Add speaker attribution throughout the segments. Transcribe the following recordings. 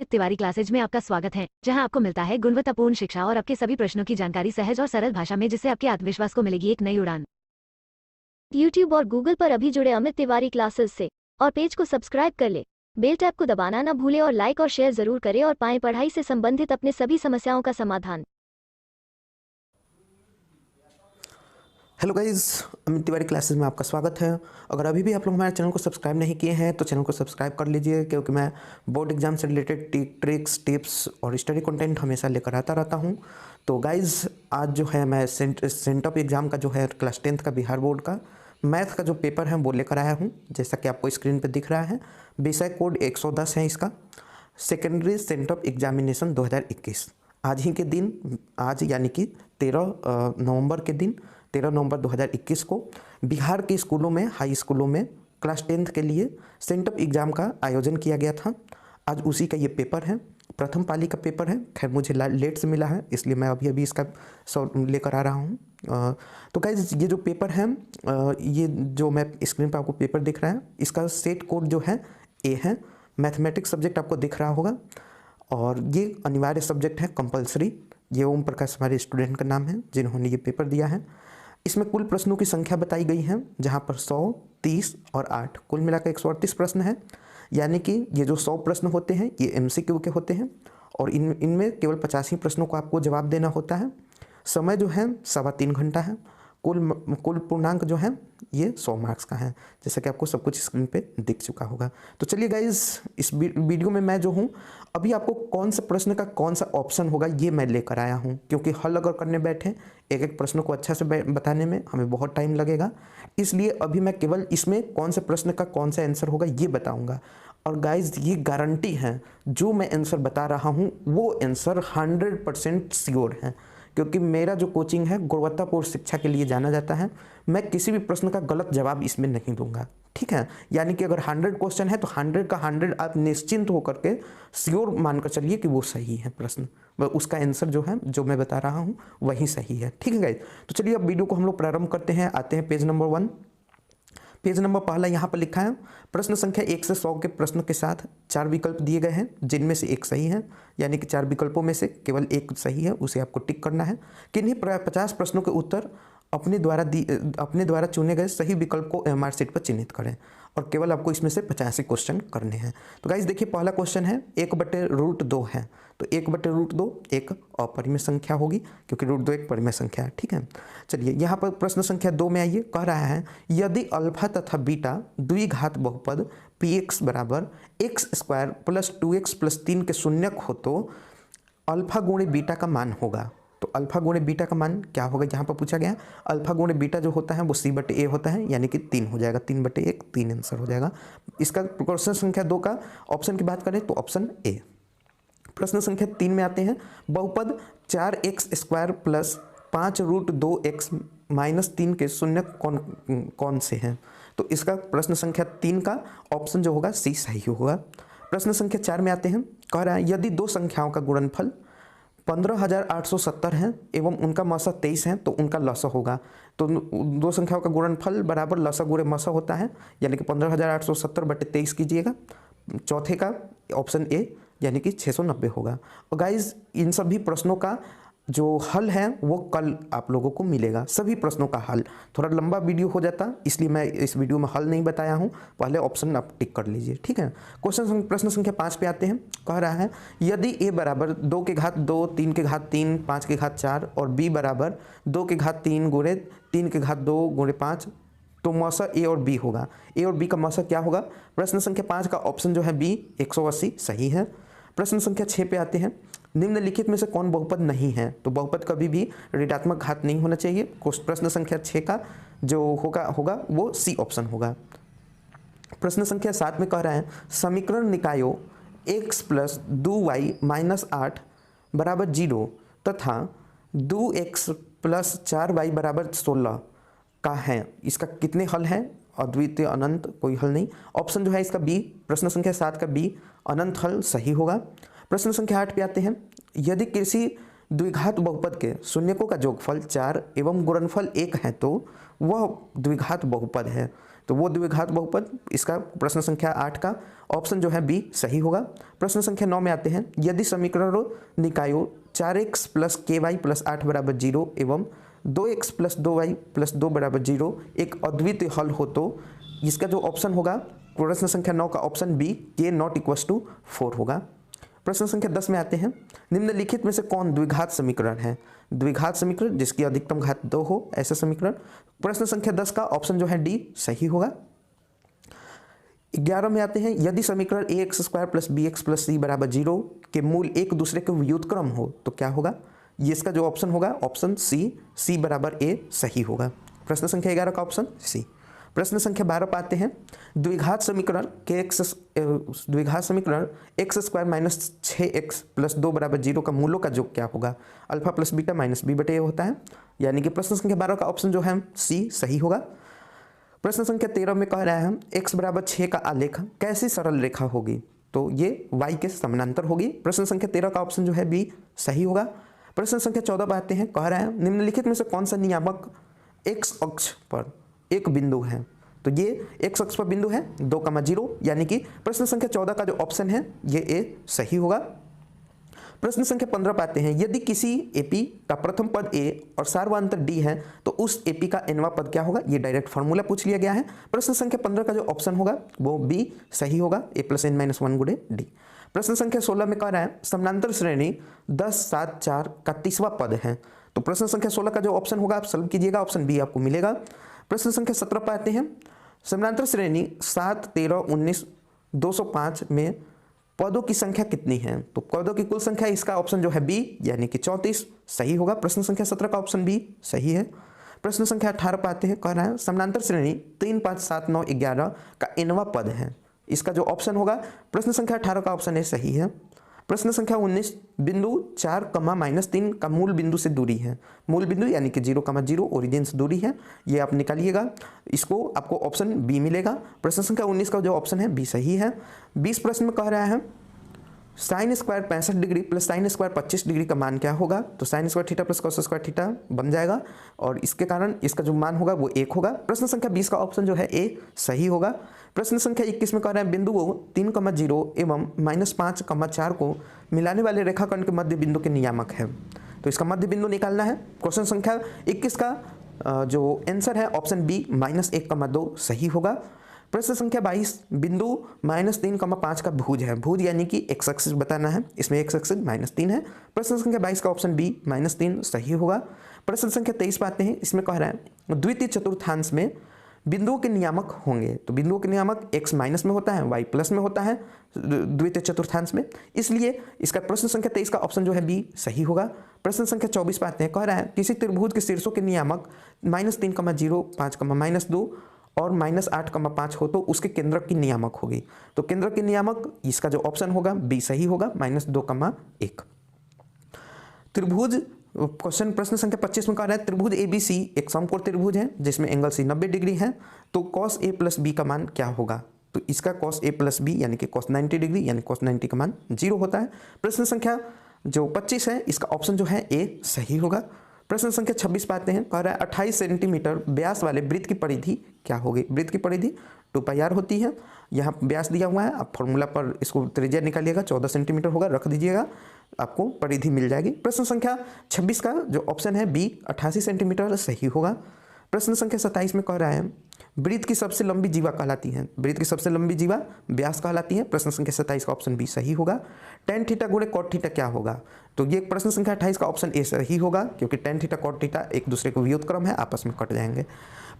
Speaker 1: Tiwari classes में आपका स्वागत है, जहां आपको मिलता है गुणवत्तापूर्ण शिक्षा और आपके सभी प्रश्नों की जानकारी सहज और सरल भाषा में, जिससे आपके आत्मविश्वास को मिलेगी एक नई उड़ान।
Speaker 2: YouTube और Google पर अभी जुड़े अमित तिवारी क्लासेस से और पेज को सब्सक्राइब कर ले। बेल टैब को दबाना ना भूले और लाइक और शेयर जरूर करें और पाएं पढ़ाई से संबंधित अपने सभी समस्याओं का समाधान।
Speaker 3: Hello guys, Amit Tiwari classes में आपका स्वागत है। अगर अभी भी आप लोग हमारे चैनल को सब्सक्राइब नहीं किए हैं तो चैनल को सब्सक्राइब कर लीजिए, क्योंकि मैं बोर्ड एग्जाम से रिलेटेड ट्रिक्स, टिप्स और स्टडी कंटेंट हमेशा लेकर आता रहता हूं। तो गाइस, आज जो है मैं सेंटअप एग्ज़ाम का जो है क्लास 10th का बिहार बोर्ड का मैथ का जो पेपर है वो लेकर आया हूँ। जैसा कि आपको स्क्रीन पर दिख रहा है, विषय कोड 110 है इसका, सेकेंडरी सेंटअप एग्जामिनेशन 2021। आज ही के दिन, आज यानी कि 13 नवंबर के दिन, 13 नवंबर 2021 को बिहार के स्कूलों में, हाई स्कूलों में क्लास 10th के लिए सेंटअप एग्ज़ाम का आयोजन किया गया था। आज उसी का ये पेपर है, प्रथम पाली का पेपर है। खैर मुझे लेट से मिला है, इसलिए मैं अभी इसका लेकर आ रहा हूँ। तो गाइस, ये जो पेपर है, ये जो मैं स्क्रीन पर आपको पेपर दिख रहा है, इसका सेट कोड जो है ए है। मैथमेटिक्स सब्जेक्ट आपको दिख रहा होगा और ये अनिवार्य सब्जेक्ट है, कंपलसरी। ये ओम प्रकाश हमारे स्टूडेंट का नाम है जिन्होंने ये पेपर दिया है। इसमें कुल प्रश्नों की संख्या बताई गई है, जहाँ पर 100, 30 और 8 कुल मिलाकर 138 प्रश्न है। यानी कि ये जो 100 प्रश्न होते हैं ये MCQ के होते हैं और इनमें केवल 85 प्रश्नों को आपको जवाब देना होता है। समय जो है 3.25 घंटा है। कुल पूर्णांक जो है ये 100 मार्क्स का है, जैसा कि आपको सब कुछ स्क्रीन पे दिख चुका होगा। तो चलिए गाइज, इस वीडियो में मैं जो हूँ अभी आपको कौन सा प्रश्न का कौन सा ऑप्शन होगा ये मैं लेकर आया हूँ, क्योंकि हल अगर करने बैठे एक एक प्रश्न को अच्छा से बताने में हमें बहुत टाइम लगेगा। इसलिए अभी मैं केवल इसमें कौन से प्रश्न का कौन सा आंसर होगा ये बताऊँगा। और गाइज, ये गारंटी है, जो मैं आंसर बता रहा हूँ वो आंसर 100% श्योर है, क्योंकि मेरा जो कोचिंग है गुणवत्तापूर्ण शिक्षा के लिए जाना जाता है। मैं किसी भी प्रश्न का गलत जवाब इसमें नहीं दूंगा, ठीक है। यानी कि अगर 100 क्वेश्चन है तो 100 का 100 आप निश्चिंत होकर के श्योर मानकर चलिए कि वो सही है प्रश्न, उसका आंसर जो है, जो मैं बता रहा हूँ वही सही है, ठीक है गाइस। तो चलिए अब वीडियो को हम लोग प्रारंभ करते हैं। आते हैं पेज नंबर 1। पेज नंबर पहला यहाँ पर लिखा है, प्रश्न संख्या 1 से 100 के प्रश्न के साथ 4 विकल्प दिए गए हैं, जिनमें से एक सही है। यानी कि 4 विकल्पों में से केवल एक सही है, उसे आपको टिक करना है। किन्हीं 50 प्रश्नों के उत्तर अपने द्वारा चुने गए सही विकल्प को MR शीट पर चिन्हित करें और केवल आपको इसमें से 85 क्वेश्चन करने हैं। तो गाइस देखिए, पहला क्वेश्चन है 1/√2 है, तो 1/√2 एक अपरिमेय संख्या होगी, क्योंकि √2 एक परिमेय संख्या है, ठीक है। चलिए यहाँ पर प्रश्न संख्या 2 में आइए, कह रहा है यदि अल्फा तथा बीटा द्विघात बहुपद px बराबर x² + 2x + 3 के शून्यक हो तो अल्फा गुणे बीटा का मान होगा। तो अल्फा गुणे बीटा का मान क्या होगा, यहाँ पर पूछा गया। अल्फा गुणे बीटा जो होता है वो c/a होता है, यानी कि 3 हो जाएगा, 3/1, 3 आंसर हो जाएगा इसका। प्रश्न संख्या 2 का ऑप्शन की बात करें तो ऑप्शन ए। प्रश्न संख्या 3 में आते हैं, बहुपद 4x² + 5√2x - 3 के शून्यक कौन से हैं। तो इसका प्रश्न संख्या 3 का ऑप्शन जो होगा सी सही होगा। प्रश्न संख्या 4 में आते हैं, कह रहा है यदि दो संख्याओं का गुणनफल 15,870 है एवं उनका मसा 23 है तो उनका लसा होगा। तो दो संख्याओं का गुणनफल बराबर लसा गुणे मसा होता है, यानी कि 15,870/23 कीजिएगा। चौथे का ऑप्शन ए, यानी कि 690 होगा। और गाइज, इन सभी प्रश्नों का जो हल है वो कल आप लोगों को मिलेगा, सभी प्रश्नों का हल। थोड़ा लंबा वीडियो हो जाता, इसलिए मैं इस वीडियो में हल नहीं बताया हूँ, पहले ऑप्शन आप टिक कर लीजिए, ठीक है। प्रश्न संख्या 5 पे आते हैं, कह रहा है यदि a बराबर 2 के घात 2, 3 के घात 3, 5 के घात 4 और b बराबर 2 के घात 3 गुणे 3 के घात 2 गुणे 5, तो मौसा a और b होगा। a और b का मौसा क्या होगा। प्रश्न संख्या 5 का ऑप्शन जो है बी 180 सही है। प्रश्न संख्या 6 पे आते हैं, निम्नलिखित में से कौन बहुपद नहीं है। तो बहुपद कभी भी ऋणात्मक घात नहीं होना चाहिए। प्रश्न संख्या 6 का जो होगा वो सी ऑप्शन होगा। प्रश्न संख्या 7 में कह रहा है समीकरण निकायों x + 2y - 8 = 0 तथा 2x + 4y = 16 का है। इसका कितने हल हैं। अद्वितीय, अनंत, कोई हल नहीं। ऑप्शन जो है इसका बी, प्रश्न संख्या 7 का बी अनंत हल सही होगा। प्रश्न संख्या 8 पे आते हैं, यदि किसी द्विघात बहुपद के शून्यकों का जोगफल 4 एवं गुणनफल 1 है तो वह द्विघात बहुपद है। तो वो द्विघात बहुपद, इसका प्रश्न संख्या 8 का ऑप्शन जो है बी सही होगा। प्रश्न संख्या 9 में आते हैं, यदि समीकरणों निकायों 4x प्लस के वाई प्लस 8 बराबर 0 एवं 2x प्लस 2y प्लस 2 बराबर 0 एक अद्वितीय हल हो तो इसका जो ऑप्शन होगा प्रश्न संख्या 9 का ऑप्शन बी के नॉट इक्वस टू 4 होगा। प्रश्न संख्या 10 में आते हैं, निम्नलिखित में से कौन द्विघात समीकरण है? द्विघात समीकरण जिसकी अधिकतम घात 2 हो, ऐसा समीकरण। प्रश्न संख्या 10 का ऑप्शन जो है डी सही होगा। 11 में आते हैं, यदि समीकरण ax square plus b x plus c बराबर 0 के मूल एक दूसरे के व्युत्क्रम हो तो क्या होगा? ये इसका जो ऑप्शन होगा ऑप्शन सी बराबर ए सही होगा। प्रश्न संख्या 11 का ऑप्शन सी। प्रश्न संख्या 12 पाते हैं, द्विघात समीकरण x square minus 6x plus 2 बराबर 0 का मूलों का योग क्या होगा? Alpha plus beta minus b बटे ए होता है, यानी कि प्रश्न संख्या 12 का ऑप्शन जो है सी सही होगा। प्रश्न संख्या 13 में कह रहा है, x बराबर 6 का आलेख कैसी सरल रेखा होगी? तो ये y के समानांतर होगी। प्रश्न संख्या 13 का ऑप्शन जो है बी सही होगा। प्रश्न संख्या 14 पर आते हैं, कह रहा है निम्नलिखित में से कौन सा नियामक x अक्ष पर एक बिंदु है? तो ये x अक्ष पर बिंदु है 2,0, यानी कि प्रश्न संख्या 14 का जो ऑप्शन है ये ए सही होगा। प्रश्न संख्या 15 पर आते हैं, यदि किसी एपी का प्रथम पद ए और सार्वअंतर डी है तो उस एपी का एनवां पद क्या होगा? ये डायरेक्ट फार्मूला पूछ लिया गया है। प्रश्न संख्या 15 का जो ऑप्शन होगा वो बी सही होगा, ए प्लस एन माइनस 1 गुणे डी। प्रश्न संख्या 16 में कह रहा है, समानांतर श्रेणी 10, 7, 4 का 30वां पद है। तो प्रश्न संख्या 16 का जो ऑप्शन होगा आप सॉल्व कीजिएगा, ऑप्शन बी आपको मिलेगा। प्रश्न संख्या 17 पर आते हैं, समानांतर श्रेणी 7, 13, 19, 205 में पदों की संख्या कितनी है? तो पदों की कुल संख्या, इसका ऑप्शन जो है बी यानी कि 34 सही होगा। प्रश्न संख्या 17 का ऑप्शन बी सही है। प्रश्न संख्या 18 पर आते हैं, कह रहा है समानांतर श्रेणी 3, 5, 7, 9, 11 का एनवां पद है। इसका जो ऑप्शन होगा प्रश्न संख्या 18 का ऑप्शन ए सही है। प्रश्न संख्या 19, बिंदु 4, -3 का मूल बिंदु से दूरी है। मूल बिंदु यानी कि 0,0 ओरिजिन से दूरी है, ये आप निकालिएगा, इसको आपको ऑप्शन बी मिलेगा। प्रश्न संख्या 19 का जो ऑप्शन है बी सही है। 20 प्रश्न में कह रहा है sine square 65 degree plus sine square 25 degree का मान क्या होगा? तो sine square theta plus cos square theta बन जाएगा और इसके कारण इसका जो मान होगा वो 1 होगा। प्रश्न संख्या 20 का ऑप्शन जो है ए सही होगा। प्रश्न संख्या 21 में कह रहे हैं बिंदुओं 3,0 एवं -5,4 को मिलाने वाले रेखाखंड के मध्य बिंदु के नियामक है। तो इसका मध्य बिंदु निकालना है। क्वेश्चन संख्या 21 का जो आंसर है ऑप्शन बी -1,2 सही होगा। प्रश्न संख्या 22, बिंदु -3,5 का भुज है। भुज यानी कि एक्स एक्सिस बताना है, इसमें एक्स एक्सिस -3 है। प्रश्न संख्या 22 का ऑप्शन बी -3 सही होगा। प्रश्न संख्या 23 पर आते हैं, इसमें कह रहा है द्वितीय चतुर्थांश में बिंदुओं के नियामक होंगे। तो बिंदुओं के नियामक x माइनस में होता है, y प्लस में होता है द्वितीय चतुर्थांश में, इसलिए इसका प्रश्न संख्या 23 का ऑप्शन जो है बी सही होगा। प्रश्न संख्या 24 पर आते हैं, कह रहा है किसी त्रिभुज के शीर्षों के नियामक -3,0, 5,-2 और -8,5 हो तो उसके केंद्रक की नियामक होगी। तो केंद्रक की नियामक इसका जो ऑप्शन होगा बी सही होगा, -2,1। त्रिभुज क्वेश्चन प्रश्न संख्या 25 में कह रहा है त्रिभुज ABC एक समकोण त्रिभुज है जिसमें एंगल सी 90 डिग्री है, तो cos A प्लस बी का मान क्या होगा? तो इसका cos A प्लस बी यानी कि cos 90 डिग्री यानी cos 90 का मान 0 होता है। प्रश्न संख्या जो 25 है इसका ऑप्शन जो है ए सही होगा। प्रश्न संख्या 26 पाते हैं, कह रहा है 28 सेंटीमीटर व्यास वाले वृत्त की परिधि क्या होगी? वृत्त की परिधि 2πr होती है। यहाँ व्यास दिया हुआ है, आप फॉर्मूला पर इसको त्रिज्या निकालिएगा, 14 सेंटीमीटर होगा, रख दीजिएगा, आपको परिधि मिल जाएगी। प्रश्न संख्या 26 का जो ऑप्शन है बी 88 सेंटीमीटर सही होगा। प्रश्न संख्या 27 में कह रहा है वृत्त की सबसे लंबी जीवा कहलाती है। वृत्त की सबसे लंबी जीवा व्यास कहलाती है। प्रश्न संख्या 27 का ऑप्शन बी सही होगा। tan थीटा गुणे cot थीटा क्या होगा? तो ये प्रश्न संख्या 28 का ऑप्शन ए सही होगा, क्योंकि tan थीटा cot थीटा एक दूसरे के व्युत्क्रम है, आपस में कट जाएंगे।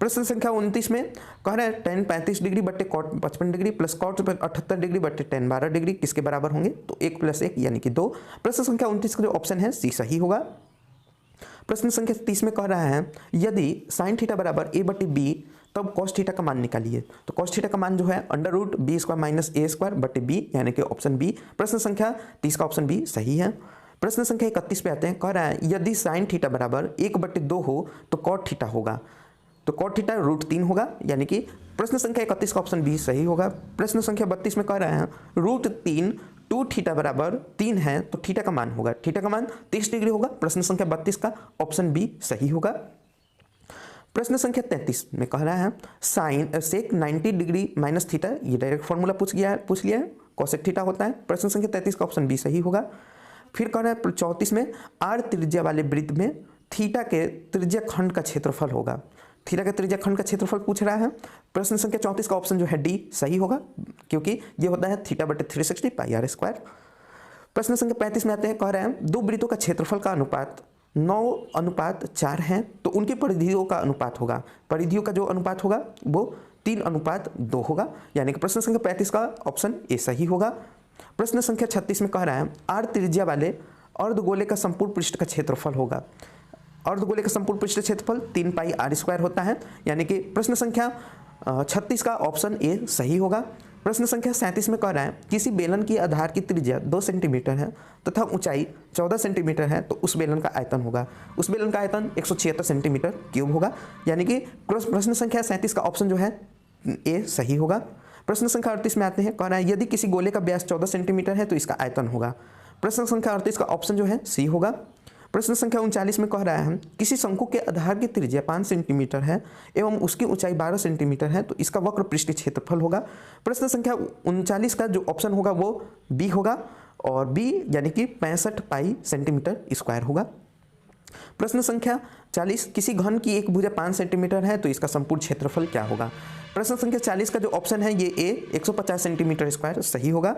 Speaker 3: प्रश्न संख्या 29 में कह रहा है tan 35 डिग्री बट्टे cot 55 degree plus cot 78 degree बट्टे tan 12 डिग्री किसके बराबर होंगे? तो 1 + 1 यानी कि 2। प्रश्न संख्या 29 का जो ऑप्शन है सी सही होगा। प्रश्न संख्या 30 में कह रहा है यदि sin थीटा बराबर a/b तब cos थीटा का मान निकालिए। तो cos थीटा का मान जो है √b² - a² बटे b यानी कि ऑप्शन बी। प्रश्न संख्या 30 का ऑप्शन बी सही है। प्रश्न संख्या 31 पे आते हैं, कह रहा है यदि sin थीटा बराबर 1/2 हो तो cot थीटा होगा। तो cot थीटा √3 होगा, यानी कि प्रश्न संख्या 31 का ऑप्शन बी सही होगा। प्रश्न संख्या 32 में कह रहा है √3 2 थीटा बराबर 3 है तो थीटा का मान होगा, थीटा का मान 30 डिग्री होगा। प्रश्न संख्या 32 का ऑप्शन बी सही होगा। प्रश्न संख्या 33 में कह रहा है साइन सेक 90 डिग्री माइनस थीटा, ये डायरेक्ट फॉर्मूला पूछ लिया है, कोसेक थीटा होता है। प्रश्न संख्या 33 का ऑप्शन बी सही होगा। फिर कह रहा है 34 में आर त्रिज्या वाले वृत्त में थीटा के त्रिज्या खंड का क्षेत्रफल होगा। थीटा के त्रिज्या खंड का क्षेत्रफल पूछ रहा है। प्रश्न संख्या 34 का ऑप्शन जो है डी सही होगा, क्योंकि ये होता है थीटा बटे 360 पाई आर स्क्वायर। प्रश्न संख्या 35 में आते हैं, कह रहे हैं दो वृत्तों का क्षेत्रफल का अनुपात 9:4 है, तो उनकी परिधियों का अनुपात होगा, परिधियों का जो अनुपात होगा वो 3:2 होगा, यानी कि प्रश्न संख्या 35 का ऑप्शन ए सही होगा। प्रश्न संख्या 36 में कह रहा है आर त्रिज्या वाले अर्धगोले का संपूर्ण पृष्ठ का क्षेत्रफल होगा। अर्धगोले का संपूर्ण पृष्ठ क्षेत्रफल 3 पाई आर स्क्वायर होता है, यानी कि प्रश्न संख्या 36 का ऑप्शन ए सही होगा। प्रश्न संख्या 37 में कह रहा है किसी बेलन की आधार की त्रिज्या 2 सेंटीमीटर है तथा ऊंचाई 14 सेंटीमीटर है, तो उस बेलन का आयतन होगा, उस बेलन का आयतन 176 सेंटीमीटर क्यूब होगा, यानी कि प्रश्न संख्या 37 का ऑप्शन जो है ए सही होगा। प्रश्न संख्या 38 में आते हैं, कह रहा है यदि किसी गोले का व्यास 14 सेंटीमीटर है तो इसका आयतन होगा। प्रश्न संख्या 38 का ऑप्शन जो है सी होगा। प्रश्न संख्या 39 में कह रहा है किसी शंकु के आधार की त्रिज्या 5 सेंटीमीटर है एवं उसकी ऊंचाई 12 सेंटीमीटर है, तो इसका वक्र पृष्ठीय क्षेत्रफल होगा। प्रश्न संख्या 39 का जो ऑप्शन होगा वो बी होगा, और बी यानी कि 65 पाई सेंटीमीटर स्क्वायर होगा। प्रश्न संख्या 40 किसी घन की एक भुजा 5 सेंटीमीटर है, तो इसका संपूर्ण क्षेत्रफल क्या होगा। प्रश्न संख्या 40 का जो ऑप्शन है ये ए 150 सेंटीमीटर स्क्वायर सही होगा।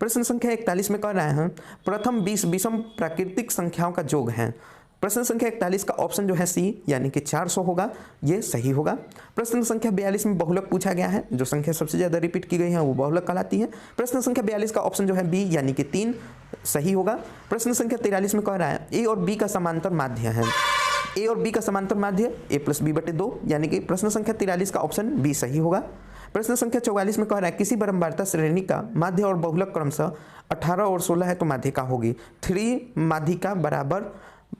Speaker 3: प्रश्न संख्या 41 में कह रहे हैं प्रथम 20 विषम प्राकृतिक संख्याओं का योग है। प्रश्न संख्या 41 का ऑप्शन जो है सी यानी कि 400 होगा, ये सही होगा। प्रश्न संख्या 42 में बहुलक पूछा गया है, जो संख्या सबसे ज़्यादा रिपीट की गई है वो बहुलक कहलाती है। प्रश्न संख्या 42 का ऑप्शन जो है बी यानी कि 3 सही होगा। प्रश्न संख्या 43 में कह रहा है ए और बी का समांतर माध्य है, ए और बी का समांतर माध्य a + b/2, यानी कि प्रश्न संख्या 43 का ऑप्शन बी सही होगा। प्रश्न संख्या 44 में कह रहा है किसी बारंबारता श्रेणी का माध्य और बहुलक क्रमशः 18 और 16 है तो माध्यिका होगी। 3 माध्यिका बराबर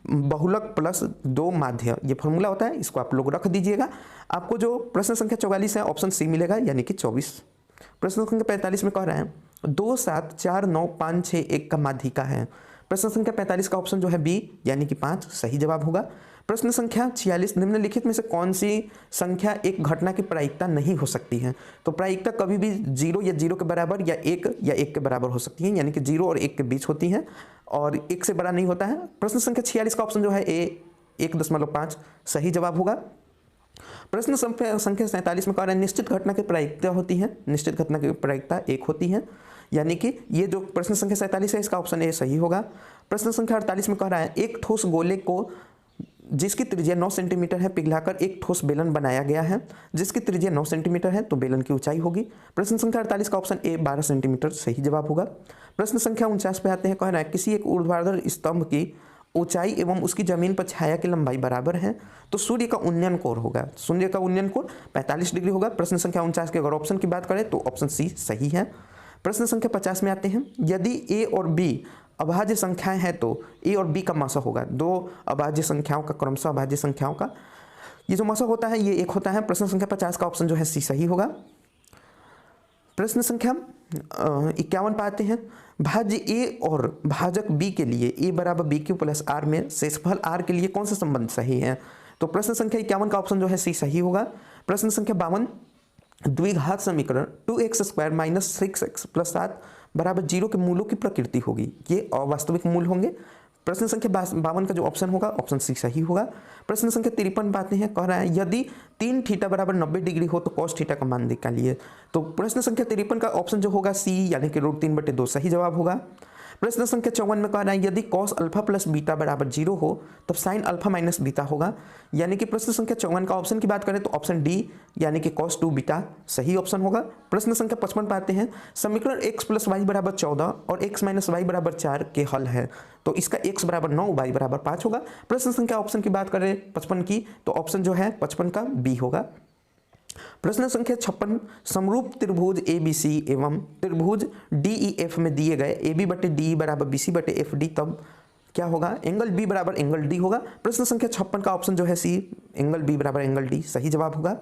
Speaker 3: बहुलक प्लस 2 माध्य, ये फॉर्मूला होता है, इसको आप लोग रख दीजिएगा। आपको जो प्रश्न संख्या 44 है ऑप्शन सी मिलेगा, यानी कि 24। प्रश्न संख्या 45 में कह रहा है 2 7 4 9 5 6 1 का माध्यिका है। प्रश्न संख्या 45 का ऑप्शन जो है बी यानी कि 5 सही जवाब होगा। प्रश्न संख्या 46 निम्नलिखित में से कौन सी संख्या एक घटना की प्रायिकता नहीं हो सकती है। तो प्रायिकता कभी भी 0 या 0 के बराबर या 1 के बराबर हो सकती है, यानी कि 0 और 1 के बीच होती है और 1 से बड़ा नहीं होता है। प्रश्न संख्या 46 का ऑप्शन जो है ए 1.5 सही जवाब होगा। प्रश्न संख्या 47 में कह रहा है निश्चित घटना की प्रायिकता होती है, निश्चित घटना की प्रायिकता 1 होती है, यानी कि ये जो प्रश्न संख्या 47 है इसका ऑप्शन ए सही होगा। प्रश्न संख्या 48 में कह रहा है एक ठोस गोले को जिसकी त्रिज्या 9 सेंटीमीटर है पिघलाकर एक ठोस बेलन बनाया गया है, जिसकी त्रिज्या 9 सेंटीमीटर है तो बेलन की ऊंचाई होगी। प्रश्न संख्या 48 का ऑप्शन ए 12 सेंटीमीटर सही जवाब होगा। प्रश्न संख्या 49 पे आते हैं, कह रहा है किसी एक ऊर्ध्वाधर स्तंभ की ऊंचाई एवं उसकी जमीन पर छाया की लंबाई बराबर है, तो सूर्य का उन्नयन कोण होगा, सूर्य का उन्नयन कोण 45 डिग्री होगा। प्रश्न संख्या 49 के अगर ऑप्शन की बात करें तो ऑप्शन सी सही है। प्रश्न संख्या 50 में आते हैं, यदि ए और बी अभाज्य संख्याएं हैं तो ए और बी का मासा होगा। 2 अभाज्य संख्याओं का क्रमशः अभाज्य संख्याओं का ये जो मासा होता है ये 1 होता है। प्रश्न संख्या 50 का ऑप्शन जो है सी सही होगा। प्रश्न संख्या 51 पर आते हैं, भाज्य ए और भाजक बी के लिए ए बराबर बी क्यू प्लस आर में शेषफल आर के लिए कौन सा संबंध सही है। तो प्रश्न संख्या 51 का ऑप्शन जो है सी सही होगा। प्रश्न संख्या 52, द्विघात समीकरण 2x² - 6x + 7 बराबर 0 के मूलों की प्रकृति होगी, ये अवास्तविक मूल होंगे। प्रश्न संख्या 52 का जो ऑप्शन होगा ऑप्शन सी सही होगा। प्रश्न संख्या 53 बातें हैं, कह रहा है यदि 3 थीटा बराबर 90 डिग्री हो तो cos थीटा का मान निकालिए। तो प्रश्न संख्या 53 का ऑप्शन जो होगा सी यानी कि √3/2 सही जवाब होगा। प्रश्न संख्या 54 में कह रहा है यदि cos अल्फा प्लस बीटा बराबर 0 हो तब sin अल्फा माइनस बीटा होगा, यानी कि प्रश्न संख्या 54 का ऑप्शन की बात करें तो ऑप्शन डी यानी कि cos 2 बीटा सही ऑप्शन होगा। प्रश्न संख्या 55 पाते हैं, समीकरण x + y = 14 और x - y = 4 के हल है, तो इसका x = 9 y = 5 होगा। प्रश्न संख्या ऑप्शन की बात करें 55 की तो ऑप्शन जो है 55 का बी होगा। प्रश्न संख्या 56, समरूप त्रिभुज ABC एवं त्रिभुज DEF में दिए गए AB/DE = BC/FD तब क्या होगा, एंगल B = एंगल D होगा। प्रश्न संख्या 56 का ऑप्शन जो है C angle B = angle D सही जवाब होगा।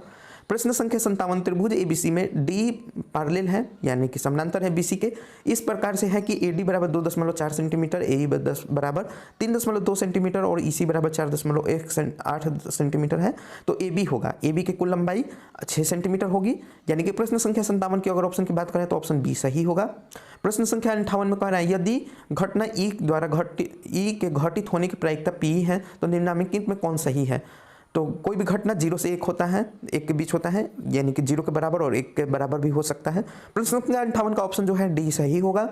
Speaker 3: प्रश्न संख्या 57 त्रिभुज एबीसी में डी पैरेलल है यानी कि समानांतर है बीसी के, इस प्रकार से है कि एडी बराबर 2.4 सेंटीमीटर, एई बराबर 3.2 सेंटीमीटर और ईसी बराबर 4.18 सेंटीमीटर है। तो एबी होगा, एबी की कुल लंबाई 6 सेंटीमीटर होगी, यानी कि प्रश्न संख्या 57 की अगर ऑप्शन की बात करें तो ऑप्शन बी सही होगा। प्रश्न संख्या 58 में कह रहा है यदि घटना ई द्वारा ई के घटित होने की प्रायिकता पी है तो निम्नलिखित में कौन सही है। तो कोई भी घटना 0 से 1 होता है, 1 के बीच होता है, यानी कि 0 के बराबर और 1 के बराबर भी हो सकता है। प्रश्न संख्या 58 का ऑप्शन जो है डी सही होगा।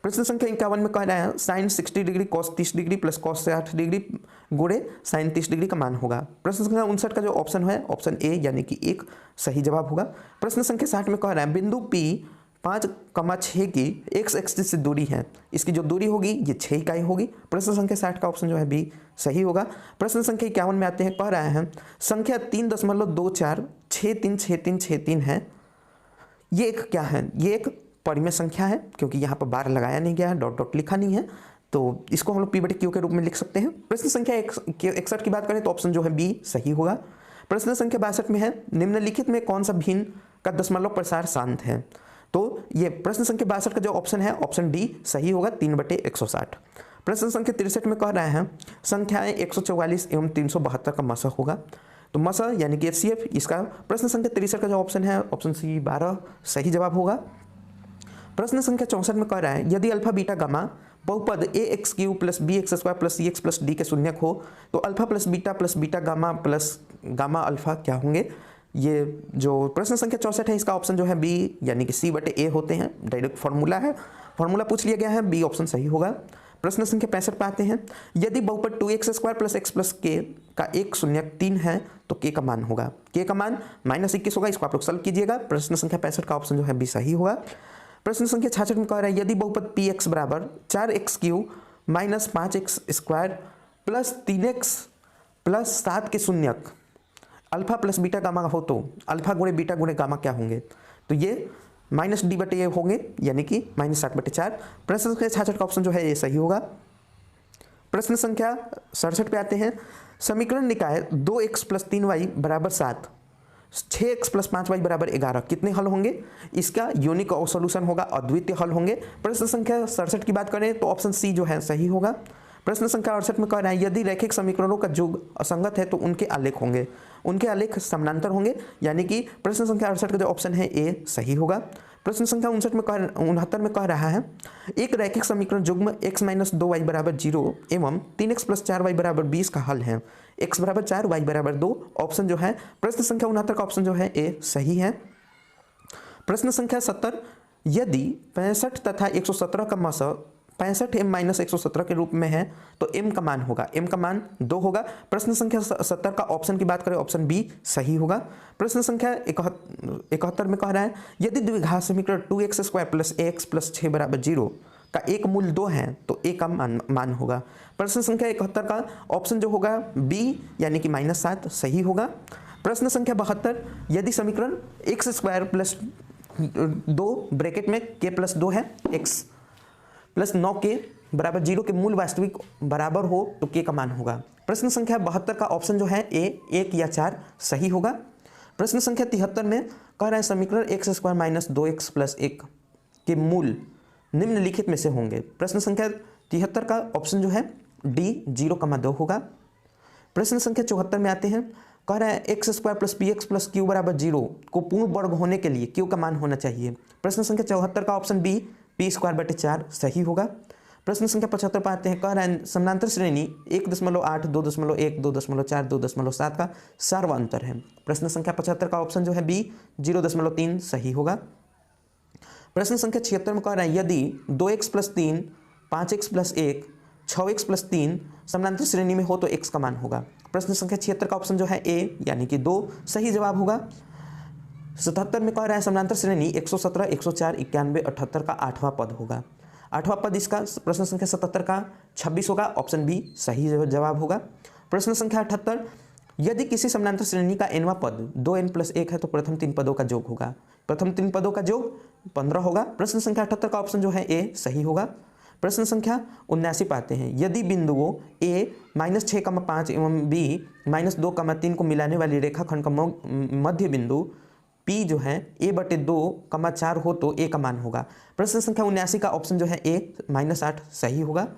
Speaker 3: प्रश्न संख्या 51 में कह रहा है sine 60 degree cos 30 degree plus cos 60 degree गुणे साइन 30 डिग्री का मान होगा। प्रश्न संख्या 59 का जो ऑप्शन है ऑप्शन ए यानी कि 1 सही जवाब होगा। प्रश्न संख्या 60 में कह रहा है बिंदु P 5,6 की x एक्सिस से दूरी है, इसकी जो दूरी होगी ये 6 इकाई होगी। प्रश्न संख्या 60 का ऑप्शन जो है बी सही होगा। प्रश्न संख्या 51 में आते हैं, कह रहा है संख्या 3.24636363 है, ये एक क्या है, ये एक परिमेय संख्या है क्योंकि यहाँ पर बार लगाया नहीं गया है, डॉट डॉट लिखा नहीं है, तो इसको हम लोग P/Q के रूप में लिख सकते हैं। प्रश्न संख्या 61 की बात करें तो ऑप्शन जो है बी सही होगा। प्रश्न संख्या 62 में है निम्नलिखित में कौन सा भिन्न का दशमलव प्रसार शांत है। तो ये प्रश्न संख्या 62 का जो ऑप्शन है ऑप्शन डी सही होगा, 3/160। प्रश्न संख्या 63 में कह रहा है संख्याएं 144 एवं 372 का मसा होगा। तो मसा यानी कि HCF इसका प्रश्न संख्या 63 का जो ऑप्शन है ऑप्शन सी 12 सही जवाब होगा। प्रश्न संख्या 64 में कह रहा है यदि अल्फा बीटा गामा बहुपद ax³ plus bx² plus cx plus D के शून्यक हो तो alpha plus beta gamma plus gamma alpha क्या होंगे। ये जो प्रश्न संख्या 64 है इसका ऑप्शन जो है बी यानी कि C/A होते हैं, डायरेक्ट फॉर्मूला है, फॉर्मूला पूछ लिया गया है, बी ऑप्शन सही होगा। प्रश्न संख्या 65 पे आते हैं यदि बहुपद 2x² plus x plus k का एक शून्यक 3 है तो k का मान होगा, k का मान -21 होगा, इसको आप लोग सॉल्व कीजिएगा। प्रश्न संख्या 65 का ऑप्शन जो है बी सही होगा। प्रश्न संख्या 66 में कह रहा है यदि बहुपद px बराबर 4x³ minus 5x² plus 3x plus 7 के शून्यक अल्फा प्लस बीटा गामा हो तो अल्फा गुणे बीटा गुणे गामा क्या होंगे। तो ये -d/a होंगे यानी कि -7/4। प्रश्न संख्या 66 का ऑप्शन जो है ये सही होगा। प्रश्न संख्या 67 पे आते हैं समीकरण निकाय 2x प्लस 3y बराबर 7, 6x प्लस 5y बराबर 11 कितने हल होंगे। इसका यूनिक सॉल्यूशन होगा, अद्वितीय हल होंगे। प्रश्न संख्या 67 की बात करें तो ऑप्शन सी जो है सही होगा। प्रश्न संख्या 68 में कह रहा है यदि रैखिक समीकरणों का योग असंगत है तो उनके आलेख होंगे, उनके आलेख समानांतर होंगे, यानी कि प्रश्न संख्या 68 का जो ऑप्शन है ए सही होगा। प्रश्न संख्या 69 में कह रहा है एक रैखिक समीकरण युग्म x - 2y बराबर 0 एवं 3x प्लस 4y बराबर 20 का हल है, x बराबर 4 y बराबर 2 ऑप्शन जो है प्रश्न संख्या 69 का ऑप्शन जो है ए सही है। प्रश्न संख्या 70 यदि 65 तथा 117 का मस 65m - 117 के रूप में है तो m का मान होगा, m का मान 2 होगा। प्रश्न संख्या 70 का ऑप्शन की बात करें ऑप्शन बी सही होगा। प्रश्न संख्या 71 में कह रहा है यदि द्विघात समीकरण 2x² प्लस ax प्लस 6 बराबर 0 का एक मूल 2 है तो a का मान होगा। प्रश्न संख्या 71 का ऑप्शन जो होगा बी यानी कि -7 सही होगा। प्रश्न संख्या 72 यदि समीकरण x² प्लस 2 ब्रैकेट में k प्लस 2 है, x प्लस 9k बराबर 0 के मूल वास्तविक बराबर हो तो k का मान होगा। प्रश्न संख्या 72 का ऑप्शन जो है ए 1 या 4 सही होगा। प्रश्न संख्या 73 में कह रहा है समीकरण x² माइनस 2x प्लस 1 के मूल निम्नलिखित में से होंगे। प्रश्न संख्या 73 का ऑप्शन जो है डी 0,2 होगा। प्रश्न संख्या 74 में आते हैं, कह रहा है x² plus px plus q बराबर 0 को पूर्ण वर्ग होने के लिए q का मान होना चाहिए। प्रश्न संख्या 74 का ऑप्शन बी p²/4 सही होगा। प्रश्न संख्या 75 पर आते हैं, कह रहा है समानांतर श्रेणी 1.8 2.1 2.4 2.7 का सार्वअंतर है। प्रश्न संख्या 75 का ऑप्शन जो है बी 0.3 सही होगा। प्रश्न संख्या 76 में कह रहा है यदि 2x plus 3 5x plus 1 6x plus 3 समानांतर श्रेणी में हो तो x का मान होगा। प्रश्न संख्या 76 का ऑप्शन जो है ए यानी कि 2 सही जवाब होगा। 77 में कह रहा है समानांतर श्रेणी 117 104 91 78 का 8वां पद होगा। 8वां पद इसका प्रश्न संख्या 77 का 26 होगा, ऑप्शन बी सही जवाब होगा। प्रश्न संख्या 78 यदि किसी समानांतर श्रेणी का nवां पद 2n प्लस 1 है तो प्रथम 3 पदों का योग होगा, प्रथम 3 पदों का योग 15 होगा। प्रश्न संख्या 78 का ऑप्शन जो है ए सही होगा। प्रश्न संख्या 79 पाते हैं, यदि बिंदुओं A -6,5 एवं B -2,3 को मिलाने वाली रेखाखंड का मध्य बिंदु P जो है A/2,4 हो तो A का मान होगा। प्रश्न संख्या 79 का ऑप्शन जो है A -8 सही होगा।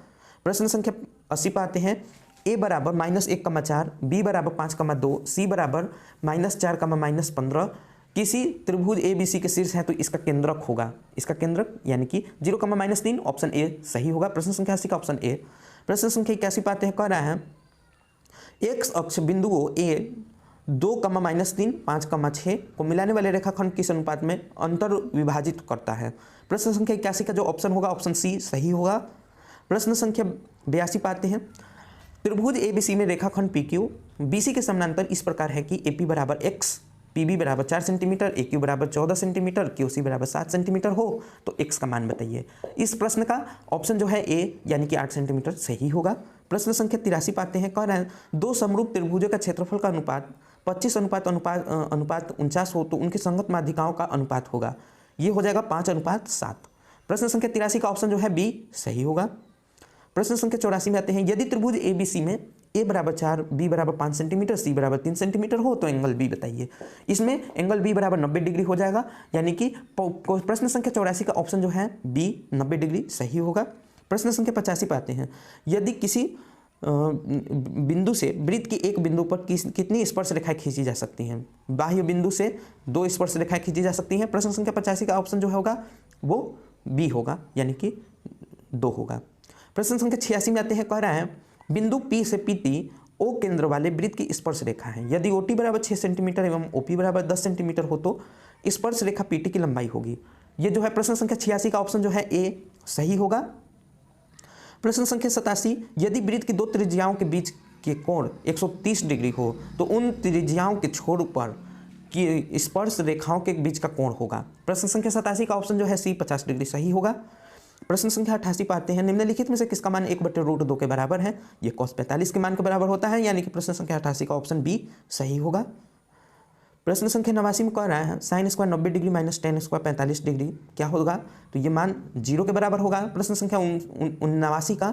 Speaker 3: प्रश्न संख्या 80 पाते हैं, A बराबर -1,4, B बराबर 5,2, C बराबर -4, -15 किसी त्रिभुज ABC के शीर्ष है तो इसका केंद्रक होगा। इसका केंद्रक यानी कि 0,-3 ऑप्शन A सही होगा। प्रश्न संख्या 80 का ऑप्शन A। प्रश्न संख्या 81 पाते हैं, कह रहा है एक्स अक्ष बिंदुओं A 2,-3, 5,6 को मिलाने वाले रेखाखंड किस अनुपात में अंतर विभाजित करता है। प्रश्न संख्या 81 का जो ऑप्शन होगा ऑप्शन C सही होगा। प्रश्न संख्या 82 पाते हैं, त्रिभुज ABC में रेखाखंड PQ BC के समानांतर इस प्रकार है कि AP बराबर x, PB बराबर 4 सेंटीमीटर, AQ बराबर 14 सेंटीमीटर, QC बराबर 7 सेंटीमीटर हो तो x का मान बताइए। इस प्रश्न का ऑप्शन जो है A यानी कि 8 सेंटीमीटर सही होगा। प्रश्न संख्या 83 पाते हैं, कह रहे हैं दो समरूप त्रिभुजों का क्षेत्रफल का अनुपात 25:49 हो तो उनकी संगत माध्यिकाओं का अनुपात होगा। ये हो जाएगा 5:7। प्रश्न संख्या 83 का ऑप्शन जो है B सही होगा। प्रश्न संख्या 84 में आते हैं, यदि त्रिभुज ABC में A बराबर 4, B बराबर 5 सेंटीमीटर, C बराबर 3 सेंटीमीटर हो तो एंगल B बताइए। इसमें एंगल B बराबर 90 डिग्री हो जाएगा, यानी कि प्रश्न संख्या 84 का ऑप्शन जो है B 90 डिग्री सही होगा। प्रश्न संख्या 85 पे आते हैं, यदि किसी बिंदु से वृत्त की एक बिंदु पर कितनी स्पर्श रेखाएं खींची जा सकती हैं। बाह्य बिंदु से 2 स्पर्श रेखाएं खींची जा सकती हैं। प्रश्न संख्या 85 का ऑप्शन जो होगा वो B होगा, यानी कि 2 होगा। प्रश्न संख्या 86 में आते हैं, कह रहा है बिंदु P से PT O केंद्र वाले वृत्त की स्पर्श रेखा है। यदि OT बराबर 6 सेंटीमीटर एवं OP बराबर 10 सेंटीमीटर हो तो स्पर्श रेखा PT की लंबाई होगी। ये जो है प्रश्न संख्या 86 का ऑप्शन जो है A सही होगा। प्रश्न संख्या 87, यदि वृत्त की दो त्रिज्याओं के बीच के कोण 130 डिग्री हो तो उन त्रिज्याओं के छोर पर की स्पर्श रेखाओं के बीच का कोण होगा। प्रश्न संख्या 87 का ऑप्शन जो है C 50 डिग्री सही होगा। प्रश्न संख्या 88 पाते हैं, निम्नलिखित में से किसका मान 1/√2 के बराबर है। ये cos 45 के मान के बराबर होता है, यानी कि प्रश्न संख्या 88 का ऑप्शन B सही होगा। प्रश्न संख्या 89 में कह रहा है sin square 90 degree minus tan square 45 degree क्या होगा, तो ये मान 0 के बराबर होगा। प्रश्न संख्या 89 का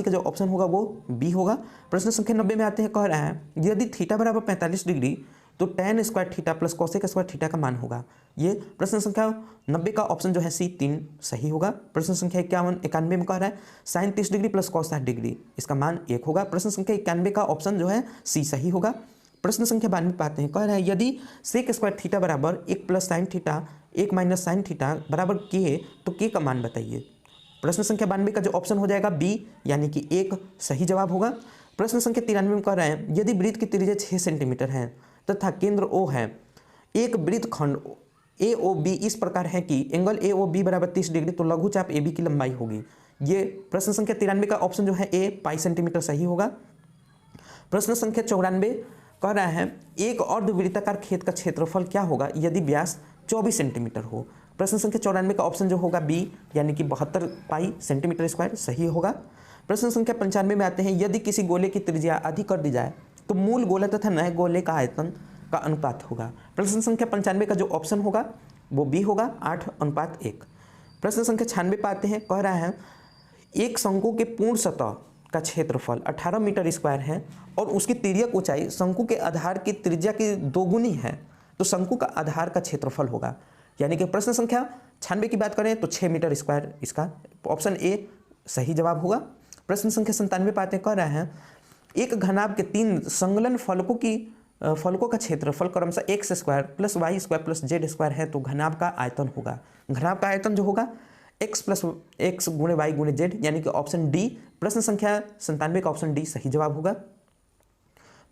Speaker 3: का जो ऑप्शन होगा वो B होगा। प्रश्न संख्या 90 में आते हैं, कह रहा है यदि थीटा बराबर 45 डिग्री तो tan square theta plus cosec square theta का मान होगा। ये प्रश्न संख्या 90 का ऑप्शन जो है C 3 सही होगा। प्रश्न संख्या 91 में कह रहा है sin 30 degree plus cos 60 degree इसका मान 1 होगा। प्रश्न संख्या 91 का ऑप्शन जो है C सही होगा। प्रश्न संख्या 92 पाते हैं, कह रहा है यदि सेक स्क्वायर थीटा बराबर 1 plus sine theta 1 minus sine theta बराबर K तो K का मान बताइए। प्रश्न संख्या 92 का जो ऑप्शन हो जाएगा B यानी कि 1 सही जवाब होगा। प्रश्न संख्या 93 में कह रहे हैं यदि वृत्त की त्रिज्या 6 सेंटीमीटर है तथा केंद्र O है, एक वृत्त खंड AOB इस प्रकार है कि एंगल AOB बराबर 30 डिग्री तो लघुचाप AB की लंबाई होगी। ये प्रश्न संख्या 93 का ऑप्शन जो है A पाई सेंटीमीटर सही होगा। प्रश्न संख्या 94 कह रहा है एक अर्धवृत्ताकार खेत का क्षेत्रफल क्या होगा यदि व्यास 24 सेंटीमीटर हो। प्रश्न संख्या 94 का ऑप्शन जो होगा B यानी कि 72 पाई सेंटीमीटर स्क्वायर सही होगा। प्रश्न संख्या 95 में आते हैं, यदि किसी गोले की त्रिज्या आधी कर दी जाए तो मूल गोला तथा नए गोले का आयतन का अनुपात होगा। प्रश्न संख्या 95 का जो ऑप्शन होगा वो B होगा 8:1। प्रश्न संख्या 96 पे आते हैं, कह रहा है एक शंकु के पूर्ण सतह का क्षेत्रफल 18 मीटर स्क्वायर है और उसकी तिर्यक ऊंचाई शंकु के आधार की त्रिज्या की दोगुनी है तो शंकु का आधार का क्षेत्रफल होगा। यानी कि प्रश्न संख्या 96 की बात करें तो 6 मीटर स्क्वायर इसका ऑप्शन A सही जवाब होगा। प्रश्न संख्या 97 पे आते हैं, कह रहा है एक घनाभ के 3 संलग्न फलकों का क्षेत्रफल क्रमशः x square plus Y square plus Z square है तो घनाभ का आयतन होगा। घनाभ का आयतन जो होगा x प्लस x गुणे वाई गुणे जेड यानी कि ऑप्शन D। प्रश्न संख्या 97 का ऑप्शन D सही जवाब होगा।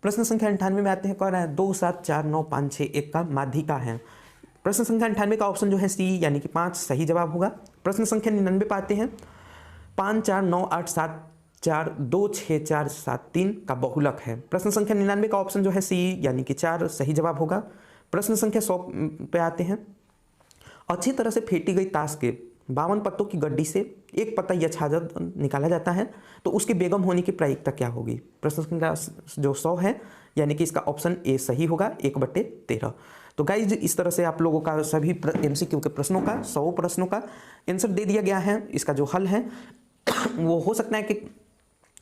Speaker 3: प्रश्न संख्या 98 में आते हैं, कह रहा है 2 7 4 9 5 6 1 का माध्यिका है। प्रश्न संख्या 98 का ऑप्शन जो है C यानी कि 5 सही जवाब होगा। प्रश्न संख्या 99 पे आते हैं, 5 4 9 8 7 4 2 6 4 7 3 का बहुलक है। प्रश्न संख्या 99 का ऑप्शन जो है C यानी कि 4 सही जवाब होगा। प्रश्न संख्या 100 पे आते हैं, अच्छी तरह से फेंटी गई ताश के 52 पत्तों की गड्डी से एक पत्ता या छाजा निकाला जाता है तो उसके बेगम होने की प्रायिकता क्या होगी। प्रश्न संख्या जो 100 है यानी कि इसका ऑप्शन A सही होगा 1/13। तो गाइज इस तरह से आप लोगों का सभी MCQ के प्रश्नों का 100 प्रश्नों का आंसर दे दिया गया है। इसका जो हल है वो हो सकता है कि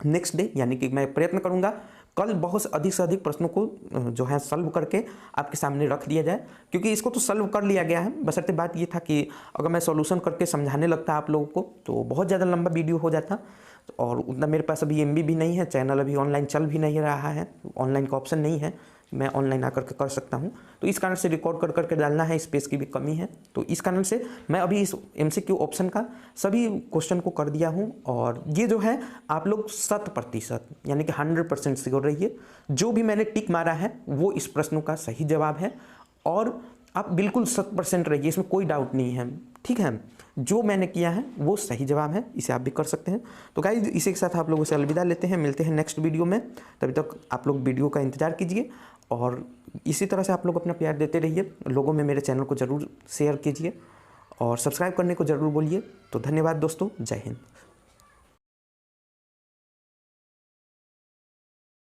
Speaker 3: नेक्स्ट डे, यानी कि मैं प्रयत्न करूंगा कल बहुत अधिक से अधिक प्रश्नों को जो है सॉल्व करके आपके सामने रख दिया जाए, क्योंकि इसको तो सॉल्व कर लिया गया है। बशर्ते बात ये था कि अगर मैं सॉल्यूशन करके समझाने लगता आप लोगों को तो बहुत ज़्यादा लंबा वीडियो हो जाता, और उतना मेरे पास अभी MB भी नहीं है, चैनल अभी ऑनलाइन चल भी नहीं रहा है, ऑनलाइन का ऑप्शन नहीं है, मैं ऑनलाइन आकर के कर सकता हूं। तो इस कारण से रिकॉर्ड कर करके डालना है, स्पेस की भी कमी है। तो इस कारण से मैं अभी इस MCQ ऑप्शन का सभी क्वेश्चन को कर दिया हूं, और ये जो है आप लोग 100% यानी कि 100% श्योर रहिए, जो भी मैंने टिक मारा है वो इस प्रश्नों का सही जवाब है, और आप बिल्कुल 100% रहिए, इसमें कोई डाउट नहीं है, ठीक है। जो मैंने किया है वो सही जवाब है, इसे आप भी कर सकते हैं। तो गाइस इसी के साथ आप लोगों से अलविदा लेते हैं, मिलते हैं नेक्स्ट वीडियो में। तभी तक आप लोग वीडियो का इंतजार कीजिए, और इसी तरह से आप लोग अपना प्यार देते रहिए। लोगों में मेरे चैनल को ज़रूर शेयर कीजिए और सब्सक्राइब करने को ज़रूर बोलिए। तो धन्यवाद दोस्तों, जय हिंद।